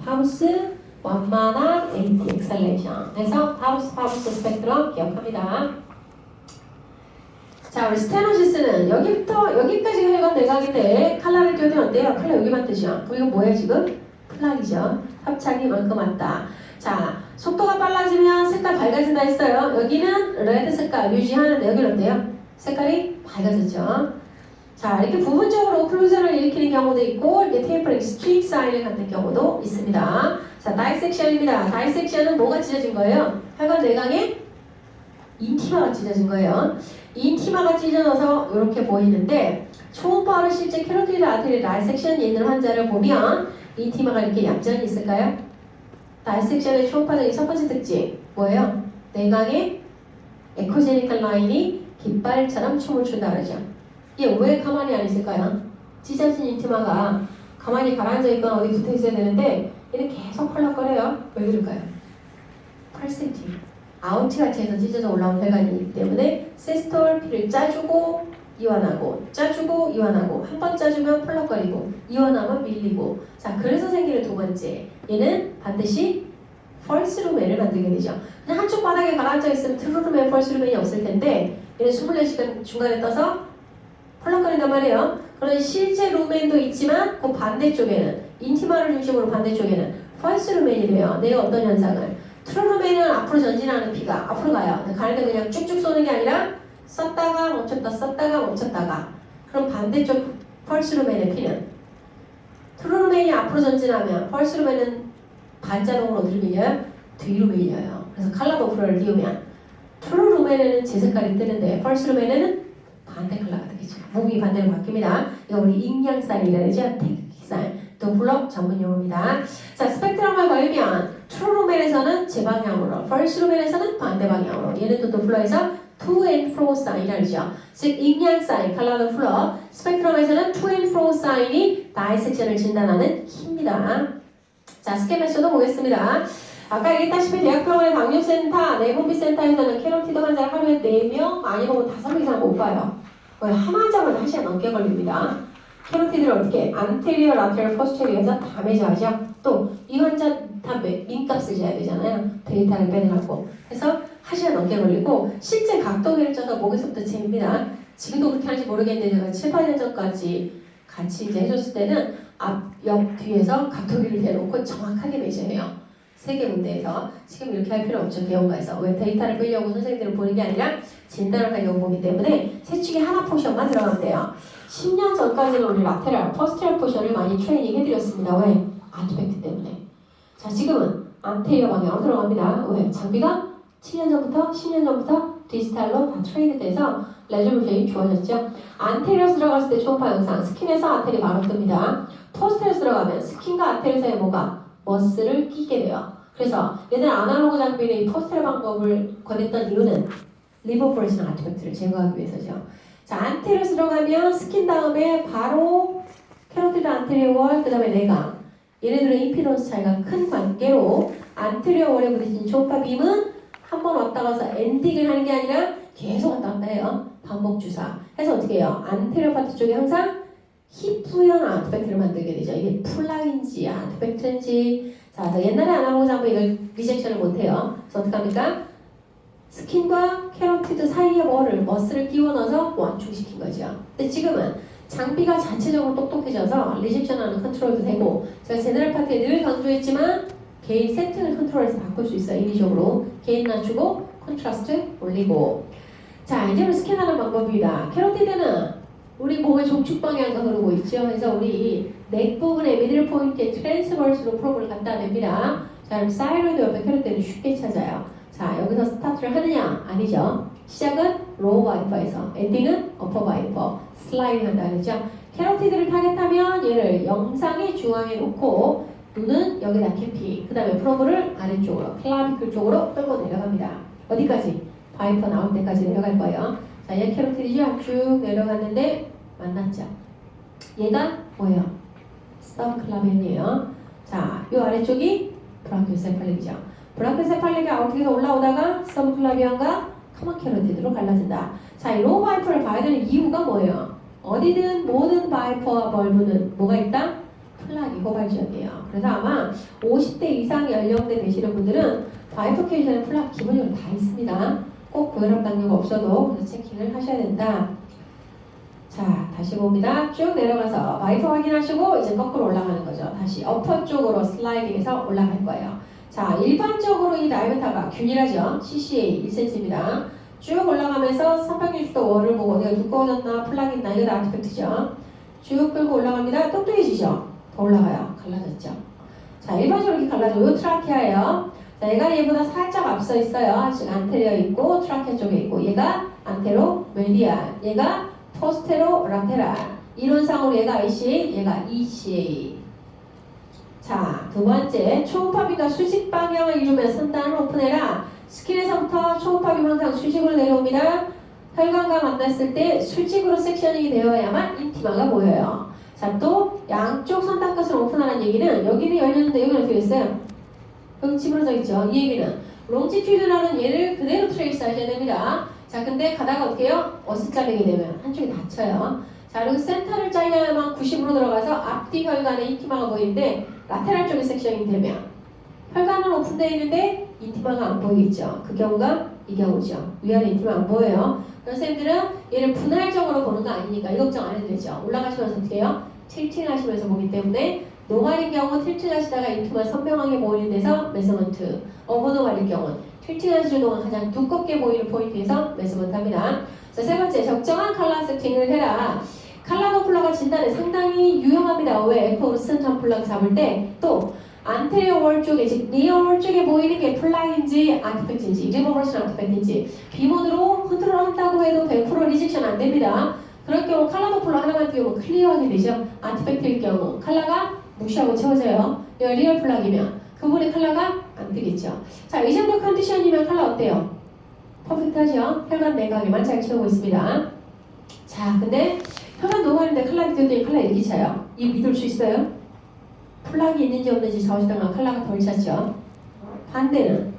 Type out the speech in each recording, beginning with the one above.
하우스, 완만한, AT, 엑셀레이션. 그래서 하우스 스펙트럼 기억합니다. 자, 우리 스테노시스는 여기부터 여기까지가 혈관 내각인데 칼라를 띄우면 어때요? 칼라 여기만 뜨죠. 그럼 이거 뭐예요 지금? 플락이죠. 합착이 이만큼 왔다. 자, 속도가 빨라지면 색깔 밝아진다 했어요. 여기는 레드 색깔 유지하는데 여기는 어때요? 색깔이 밝아졌죠. 자, 이렇게 부분적으로 오클루전을 일으키는 경우도 있고 이렇게 테이프링 스트릭 사인을 갖는 경우도 있습니다. 자, 다이섹션입니다. 다이섹션은 뭐가 찢어진 거예요? 혈관 내각에 인티마가 찢어진 거예요. 인티마가 찢어져서 이렇게 보이는데 초음파로 실제 캐로티드 아테리 다이섹션이 있는 환자를 보면 인티마가 이렇게 얌전히 있을까요? 다이섹션의 초음파적인 첫 번째 특징 뭐예요? 내각의 에코제니컬 라인이 깃발처럼 춤을 춘다 그러죠. 이게 왜 가만히 안 있을까요? 찢어진 인티마가 가만히 가라앉아 있거나 어디 붙어 있어야 되는데 얘는 계속 펄럭거려요. 왜 그럴까요? 펄세티 아웃같이 해서 찢어져 올라온 혈관이기 때문에 시스톨 피를 짜주고 이완하고 짜주고 이완하고 한 번 짜주면 펄럭거리고 이완하면 밀리고 자 그래서 생기는 두 번째 얘는 반드시 펄스 루멘을 만들게 되죠. 그냥 한쪽 바닥에 가라앉아 있으면 트루루멘 펄스 루멘이 없을 텐데 얘는 24시간 중간에 떠서 펄럭거린단 말이에요. 그런 실제 루멘도 있지만 그 반대쪽에는 인티마를 중심으로 반대쪽에는 펄스 루멘이 돼요. 내가 어떤 현상을 트루루멘은 앞으로 전진하는 피가 앞으로 가요. 가는데 그냥 쭉쭉 쏘는 게 아니라 썼다가 멈췄다 썼다가 멈췄다가 그럼 반대쪽 펄스루멘의 피는 트루루멘이 앞으로 전진하면 펄스루멘은 반자동으로 어디로 밀려요? 뒤로 밀려요. 그래서 칼라도프러를 띄우면 트루루멘에는 제 색깔이 뜨는데 펄스루멘에는 반대 컬러가 되겠죠. 무비 반대로 바뀝니다. 이거 우리 ing양사인이라 그러죠. 택사인 도플러 전문 용어입니다. 자, 스펙트럼을 걸면 트루루멘에서는 제 방향으로, 펄스루멘에서는 반대 방향으로. 얘는 또 도플러에서 to and fro 사인이라 그러죠. 즉, ing양 사인, 칼라도 플러, 스펙트럼에서는 to and fro 사인이 다이섹션을 진단하는 힘입니다. 자, 스케메쇼도 보겠습니다. 아까 얘기했다시피 대학병원의 당뇨센터, 내분비센터에서는 캐로티드 환자를 하루에 4명, 많이 보면 5명 이상 못 봐요. 거의 한 환자마다 1시간 넘게 걸립니다. 캐로티드를 어떻게 안테리어, 라테럴, 포스테리어에서 다 매저하죠. 또 이 환자 다 민값을 재야 되잖아요. 데이터를 빼내라고. 그래서 1시간 넘게 걸리고 실제 각도 결정가 목에서부터 잽니다. 지금도 그렇게 하는지 모르겠는데 제가 7, 8년 전까지 같이 이제 해줬을 때는 앞, 옆, 뒤에서 각도기를 대놓고 정확하게 매저해요. 3개 군데에서. 지금 이렇게 할 필요 없죠. 개원가에서. 왜 데이터를 빼려고 선생님들을 보는 게 아니라 진단을 하려고 보기 때문에 세 축에 하나 포션만 들어가면 돼요. 10년 전까지는 우리 라테랄, 포스테리어 포션을 많이 트레이닝 해드렸습니다. 왜? 아트팩트 때문에. 자, 지금은 안테리어 방향으로 들어갑니다. 왜? 장비가 7년 전부터, 10년 전부터 디지털로 다 트레이드 돼서 레졸루션이 좋아졌죠. 안테리어스 들어갔을 때 초음파 영상, 스킨에서 아테리 바로 뜹니다. 포스테리어스 들어가면 스킨과 아테리 사이에 뭐가? 머스를 끼게 돼요. 그래서 얘는 아날로그 장비는 이 포스테리어 방법을 권했던 이유는 리버포레이션 아티팩트를 제거하기 위해서죠. 자, 안테리어스 들어가면 스킨 다음에 바로 캐로티드 안테리어 월, 그 다음에 내각. 얘네들은 임피던스 차이가 큰 관계로 안테리어 월에 부딪힌 초음파 빔은 한 번 왔다 가서 엔딩을 하는 게 아니라 계속 왔다 갔다 해요. 반복 주사. 해서 어떻게 해요? 안테리어 파트 쪽에 항상 힙부연 아트팩트를 만들게 되죠. 이게 플라인지 아트팩트인지. 자, 옛날에 아날로그 장비 이걸 리젝션을 못해요. 그래서 어떻게 합니까? 스킨과 캐로티드 사이에 머스를 끼워 넣어서 완충시킨 거죠. 근데 지금은 장비가 자체적으로 똑똑해져서 리젝션하는 컨트롤도 되고 제가 제너럴 파트에 늘 강조했지만 개인 세팅을 컨트롤해서 바꿀 수 있어요. 인위적으로 개인 낮추고 컨트라스트 올리고. 자, 이제는 스캔하는 방법입니다. 캐로티드는 우리 몸의 종축 방향과 흐르고 있죠. 그래서 우리 넥 부분에 미들 포인트에 트랜스버스로 프로브를 갖다 냅니다. 자, 그럼 사이로이드 옆에 캐로티드는 쉽게 찾아요. 자, 여기서 스타트를 하느냐? 아니죠. 시작은 로우 바이퍼에서 엔딩은 어퍼 바이퍼 슬라이드 한다 그랬죠. 캐로티드를 타겟하면 얘를 영상의 중앙에 놓고 눈은 여기다 캐피, 그 다음에 프로브를 아래쪽으로 클라비클 쪽으로 끌고 내려갑니다. 어디까지? 바이퍼 나올 때까지 내려갈 거예요. 자, 얘 캐로티드죠? 쭉 내려갔는데 만났죠. 얘가 뭐예요? 서브클라벤이에요. 자, 요 아래쪽이 브라키오세팔릭이죠. 브라키오세팔릭이 아웃에서 올라오다가 서브클라비언과 커먼 캐로티드로 갈라진다. 자, 이 로우 바이퍼를 봐야 되는 이유가 뭐예요? 어디든 모든 바이퍼와 벌브는 뭐가 있다? 플락이 고발적이에요. 그래서 아마 50대 이상 연령대 되시는 분들은 바이포케이션은 플락 기본적으로 다 있습니다. 꼭 고혈압 당뇨가 없어도 그래서 체킹을 하셔야 된다. 자, 다시 봅니다. 쭉 내려가서 바이퍼 확인하시고 이제 거꾸로 올라가는 거죠. 다시 어퍼 쪽으로 슬라이딩해서 올라갈 거예요. 자, 일반적으로 이 다이어타가 균일하죠. CCA 1cm입니다. 쭉 올라가면서 360도 원을 보고 내가 두꺼워졌나 플락이 있나 이거 다 아티팩트죠. 쭉 끌고 올라갑니다. 똑똑해지죠. 더 올라가요. 갈라졌죠. 자, 일반적으로 이렇게 갈라져요. 이 트라키아예요. 자, 얘가 얘보다 살짝 앞서 있어요. 지금 안테리어 있고 트라키아 쪽에 있고 얘가 안테로 메디안, 얘가 포스테로 라테랄. 이론상으로 얘가 ICA, 얘가 ECA. 자, 두 번째 초음파비가 수직 방향을 이루며 선단을 오픈해라. 스킨에서부터 초음파비는 항상 수직으로 내려옵니다. 혈관과 만났을 때 수직으로 섹셔닝이 되어야만 인티마가 보여요. 자, 또 양쪽 선단 끝을 오픈하는 얘기는 여기는 열렸는데 여기는 어떻게 됐어요? 여기 찌부러져 있죠. 이 얘기는 롱지튜드라는 얘를 그대로 트레이스 하셔야 됩니다. 자, 근데 가다가 어떻게 해요? 어스 자르게 되면 한쪽이 닫혀요. 자, 그리고 센터를 잘려야만 90으로 들어가서 앞뒤 혈관에 인티마가 보이는데 라테랄 쪽에 섹셔닝이 되면 혈관은 오픈되어 있는데 인티마가 안 보이겠죠. 그 경우가 이 경우죠. 위아래 인티마 안 보여요. 선생님들은 얘를 분할적으로 보는 거 아니니까 이 걱정 안 해도 되죠. 올라가시면서 어떻게 해요? 틸팅 하시면서 보기 때문에 노말인 경우 틸팅 하시다가 인티마 선명하게 보이는 데서 메서먼트, 어버노말인 경우는 틸팅 하시는 동안 가장 두껍게 보이는 포인트에서 메서먼트 합니다. 자, 세 번째, 적정한 컬러 세팅을 해라. 컬러 도플러가 진단에 상당히 유용합니다. 왜? 에코로 센터 플락 잡을 때 또 안테리어 월 쪽에, 즉 리어 월 쪽에 보이는 게 플락인지 아티팩트인지 리버버션 아티팩트인지 비모드로 컨트롤한다고 해도 100% 리젝션 안 됩니다. 그럴 경우 컬러 도플러 하나만 띄우면 클리어하게 되죠. 아티팩트일 경우 컬러가 무시하고 채워져요. 리얼 플락이면 그분의 컬러가 안 뜨겠죠. 자, 이 정도 컨디션이면 컬러 어때요? 퍼펙트하죠? 혈관 내각에만 잘 채우고 있습니다. 자, 근데 혈관 노말인데 컬러가 띄웠더니 컬러 일기 차요. 이 믿을 수 있어요? 플락이 있는지 없는지 좌우지당과 컬러가 덜 찼죠. 반대는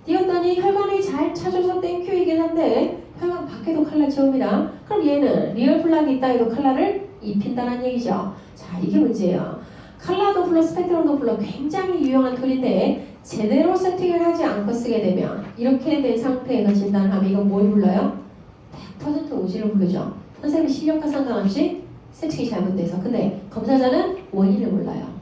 띄웠더니 혈관이 잘 차줘서 땡큐이긴 한데 혈관 밖에도 컬러 채웁니다. 그럼 얘는 리얼 플락이 있다 해도 컬러를 입힌다는 얘기죠. 자, 이게 문제예요. 컬러 도플러, 스펙트럼 도플러 굉장히 유용한 툴인데 제대로 세팅을 하지 않고 쓰게 되면 이렇게 된 상태에서 진단을 하면 이건 뭘 불러요? 100% 오지를 부르죠. 선생님이 실력과 상관없이 세팅이 잘못돼서. 근데 검사자는 원인을 몰라요.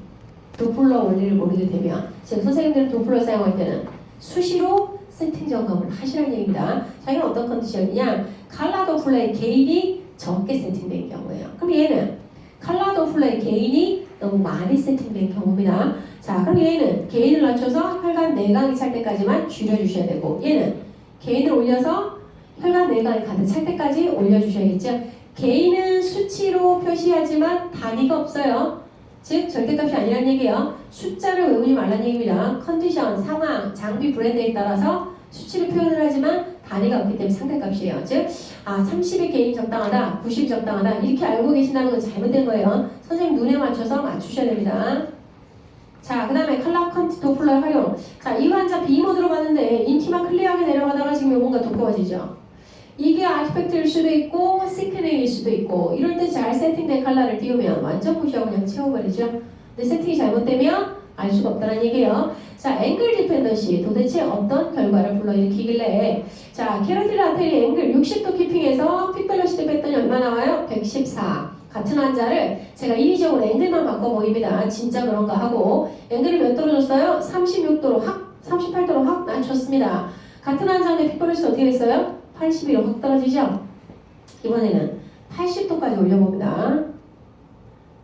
도플러 원리를 모르게 되면 지금 선생님들은 도플러 사용할 때는 수시로 세팅 점검을 하시라는 얘기입니다. 자, 이건 어떤 컨디션이냐? 컬러 도플러의 게인이 적게 세팅된 경우예요. 그럼 얘는 컬러 도플러의 게인이 너무 많이 세팅된 경우입니다. 자, 그럼 얘는 게인을 낮춰서 혈관 내각이 찰 때까지만 줄여주셔야 되고 얘는 게인을 올려서 혈관 내각이 가득 찰 때까지 올려주셔야겠죠. 게인은 수치로 표시하지만 단위가 없어요. 즉 절대값이 아니란 얘기예요. 숫자를 외우지 말란 얘기입니다. 컨디션, 상황, 장비 브랜드에 따라서 수치를 표현을 하지만 단위가 없기 때문에 상대값이에요. 즉 30의 게인이 적당하다, 90이 적당하다 이렇게 알고 계신다는 건 잘못된 거예요. 선생님 눈에 맞춰서 맞추셔야 됩니다. 자, 그 다음에 컬러 컨트 도플러 활용. 자, 이 환자 B모드로 봤는데 인티마 클리어하게 내려가다가 지금 뭔가 두꺼워지죠. 이게 아티팩트일 수도 있고 시크닝일 수도 있고 이럴 때 잘 세팅된 컬러를 띄우면 완전 무시하고 그냥 채워버리죠. 근데 세팅이 잘못되면 알 수가 없다는 얘기예요. 자, 앵글 디펜던시 도대체 어떤 결과를 불러일으키길래 자, 캐로티드 아테리 앵글 60도 키핑해서 픽벨로시티 뺐더니 얼마 나와요? 114. 같은 환자를 제가 인위적으로 앵글만 바꿔 보입니다. 진짜 그런가 하고 앵글이 몇 도로 줬어요? 36도로 확 38도로 확 낮췄습니다. 같은 환자인데 픽벨로시티 어떻게 됐어요? 81로 확 떨어지죠? 이번에는 80도까지 올려봅니다.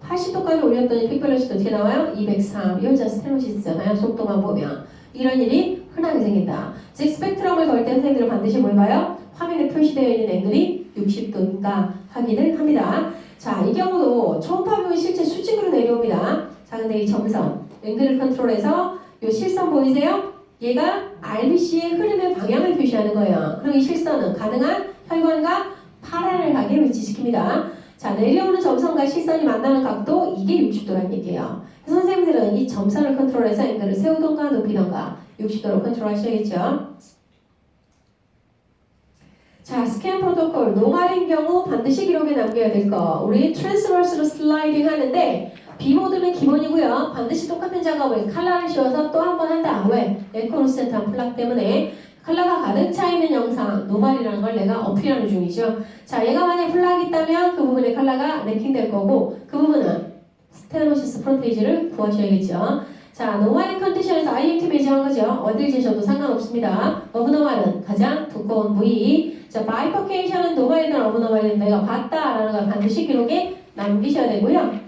80도까지 올렸더니 픽벨로시티 어떻게 나와요? 203. 이 여자 스테노시스잖아요. 속도만 보면. 이런 일이 흔하게 생긴다. 즉 스펙트럼을 걸 때 선생님들은 반드시 뭘 봐요? 화면에 표시되어 있는 앵글이 60도인가 확인을 합니다. 자, 이 경우도 초음파 보면 실제 수직으로 내려옵니다. 자, 근데 이 점선 앵글을 컨트롤해서 이 실선 보이세요? 얘가 RBC의 흐름의 방향을 표시하는 거예요. 그럼 이 실선은 가능한 혈관과 파랄렐하게 위치시킵니다. 자, 내려오는 점선과 실선이 만나는 각도 이게 60도란 얘기예요. 선생님들은 이 점선을 컨트롤해서 앵글을 세우던가 높이던가 60도로 컨트롤하셔야겠죠. 자, 스캔 프로토콜 노말인 경우 반드시 기록에 남겨야 될 거. 우리 트랜스버스로 슬라이딩 하는데 B모드는 기본이고요. 반드시 똑같은 작업을 컬러를 씌워서 또 한 번 한다. 왜? 에코루센트한 플락 때문에 컬러가 가득 차 있는 영상, 노말이라는 걸 내가 어필하는 중이죠. 자, 얘가 만약 플락이 있다면 그 부분에 컬러가 래킹될 거고 그 부분은 스테노시스 프론테이지를 구하셔야겠죠. 자, 노말의 컨디션에서 IMT 매지한 거죠. 어딜 재셔도 상관없습니다. 어브노말은 가장 두꺼운 부위. 자, 바이퍼케이션은 노말이든 어브노말이든 내가 봤다라는 걸 반드시 기록에 남기셔야 되고요.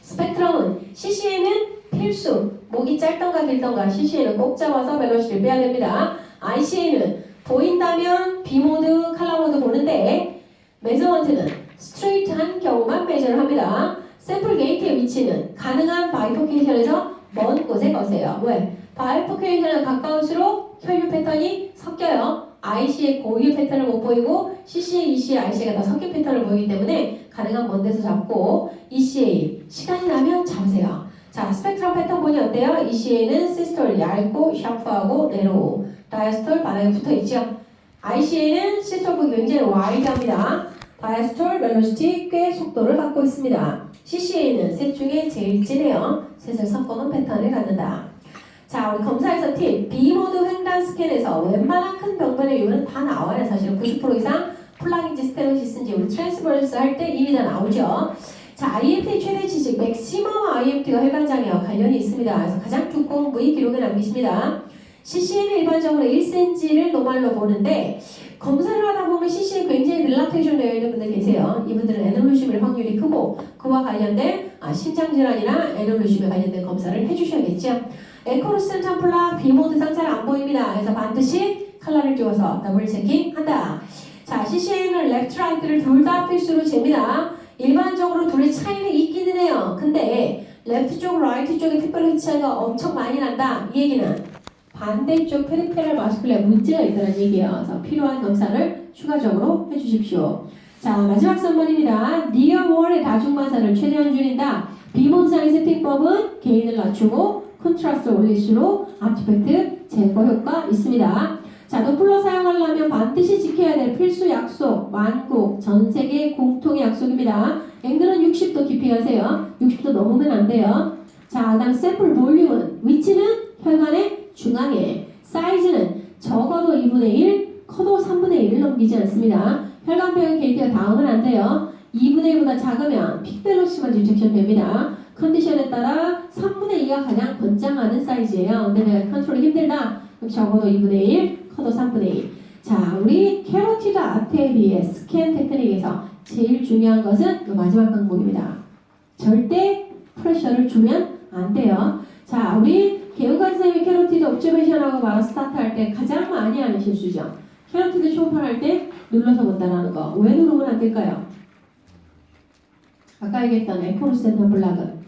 스펙트럼은 CC에는 필수. 목이 짧던가 길던가 CC에는 꼭 잡아서 밸런스를 빼야 됩니다. IC에는 보인다면 B모드, 컬러모드 보는데 메저먼트는 스트레이트한 경우만 매저를 합니다. 샘플 게이트의 위치는 가능한 바이퍼케이션에서 먼 곳에 거세요. 왜? 바이퍼케이션에 가까울수록 혈류 패턴이 섞여요. IC의 고유 패턴을 못 보이고 CC의 EC의 IC가 다 섞인 패턴을 보이기 때문에 가능한 먼 데서 잡고 ECA 시간이 나면 잡으세요. 자, 스펙트럼 패턴 보니 어때요? ECA는 시스톨 얇고 샤프하고 네로우, 다이아스톨 바닥에 붙어있죠. ICA는 시스톨 부기 굉장히 와이드합니다. 다이아스톨 벨로시티 꽤 속도를 갖고 있습니다. CCA는 셋 중에 제일 진해요. 셋을 섞어놓은 패턴을 갖는다. 자, 우리 검사에서 팁. B모드 횡단 스캔에서 웬만한 큰 병변의 이유는 다 나와요. 사실은 90% 이상 플락인지 스테노시스인지 우리 트랜스버스 할 때 이미 다 나오죠. 자, IMT 최대치 즉 맥시멈 IMT가 혈관장애와 관련이 있습니다. 그래서 가장 두꺼운 부위 기록에 남기십니다. CC는 일반적으로 1cm를 노말로 보는데 검사를 하다 보면 CC에 굉장히 릴라테이션 되어 있는 분들 계세요. 이분들은 에놀루심일 확률이 크고 그와 관련된 심장질환이나 에놀루심에 관련된 검사를 해주셔야겠죠. 에코루센트 플락 B모드상 잘 안 보입니다. 그래서 반드시 컬러를 띄워서 더블 체킹한다. 자, CC는 레프트 라이트를 둘 다 필수로 잽니다. 일반적으로 둘의 차이는 있기는 해요. 근데 레프트 쪽, 라이트 쪽의 핏발의 차이가 엄청 많이 난다. 이 얘기는 반대쪽 페리페럴 마스큘레 문제가 있다는 얘기예요. 그래서 필요한 검사를 추가적으로 해주십시오. 자, 마지막 선물입니다. 니어월의 다중마사를 최대한 줄인다. B모드상의 세팅법은 게인을 낮추고 컨트라스트 올릴수록 아티팩트 제거 효과 있습니다. 자, 도플러 사용하려면 반드시 지켜야 될 필수 약속, 만국, 전 세계 공통의 약속입니다. 앵글은 60도 깊이 하세요. 60도 넘으면 안 돼요. 자, 그 다음 샘플 볼륨은, 위치는 혈관의 중앙에, 사이즈는 적어도 2분의 1, 커도 3분의 1을 넘기지 않습니다. 혈관표현 게이트가 닿으면 안 돼요. 2분의 1보다 작으면 픽벨로시만 디텍션 됩니다. 컨디션에 따라 3분의 2가 가장 권장하는 사이즈예요. 근데 내가 컨트롤이 힘들다. 그럼 적어도 2분의 1, 커도 3분의 1. 자, 우리 캐로티드 아테리의 스캔 테크닉에서 제일 중요한 것은 이 마지막 항목입니다. 절대 프레셔를 주면 안 돼요. 자, 우리 개운관 선생님이 캐로티드 옵저베이션하고 바로 스타트할 때 가장 많이 하는 실수죠. 캐로티드 초음파할 때 눌러서 본다는 거. 왜 누르면 안 될까요? 아까 얘기했던 에코루센트 블락은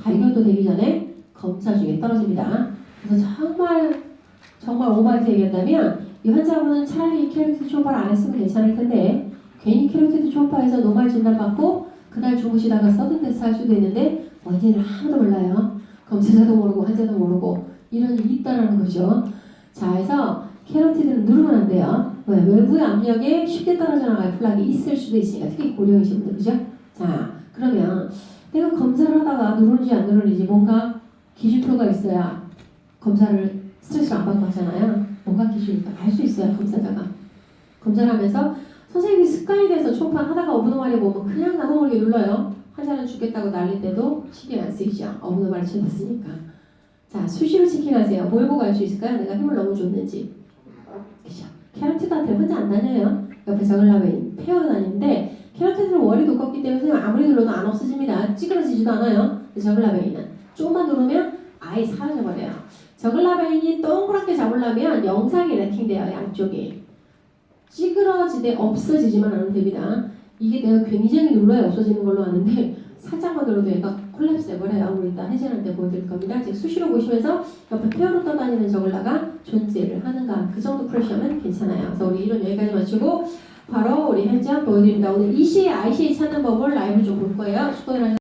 발견도 되기 전에 검사 중에 떨어집니다. 그래서 정말 오버해서 얘기한다면 이 환자분은 차라리 캐로티드 초음파를 안 했으면 괜찮을 텐데 괜히 캐로티드 초음파에서 노말 진단받고 그날 주무시다가 서든 데스 할 수도 있는데 원인을 아무도 몰라요. 검사자도 모르고 환자도 모르고 이런 일이 있다는 거죠. 자, 그래서 캐로티드는 누르면 안 돼요. 왜? 외부의 압력에 쉽게 떨어져 나갈 플락이 있을 수도 있으니까 특히 고령이신 분들, 그죠? 자, 그러면 내가 검사를 하다가 누르는지 안 누르는지 뭔가 기준표가 있어야 검사를 스트레스를 안 받고 하잖아요. 뭔가 기준이니까 알 수 있어요. 검사자가. 검사를 하면서 선생님이 습관이 돼서 초음파 하다가 어브노말이 보면 그냥 나도 모르게 눌러요. 환자는 죽겠다고 난릴 때도 신경 안 쓰이죠. 어브노말을 쳐냈으니까. 자, 수시로 체킹하세요. 뭘 보고 알 수 있을까요? 내가 힘을 너무 줬는지. 그죠? 캐로티드한테 혼자 안 다녀요. 옆에 저글라베인 페어로 다니는데 캐로티드는 월이 두껍기 때문에 아무리 눌러도 안 없어집니다. 찌그러지지도 않아요. 저글라베인은 조금만 누르면 아예 사라져버려요. 저글라베인이 동그랗게 잡으려면 영상이 래킹돼요. 양쪽이. 찌그러지되 없어지지만 않으면 됩니다. 이게 내가 굉장히 눌러야 없어지는 걸로 아는데 살짝만 눌러도 얘가 콜랩스 돼버려요. 우리 이따 해제할 때 보여드릴 겁니다. 즉 수시로 보시면서 옆에 페어로 떠다니는 저글라가 존재를 하는가 그 정도 프레셔면 괜찮아요. 그래서 우리 이론 여기까지 마치고 바로 우리 현장 보여드립니다. 오늘 ECA, ICA 찾는 법을 라이브 좀 볼 거예요. 수고들 하셨습니다.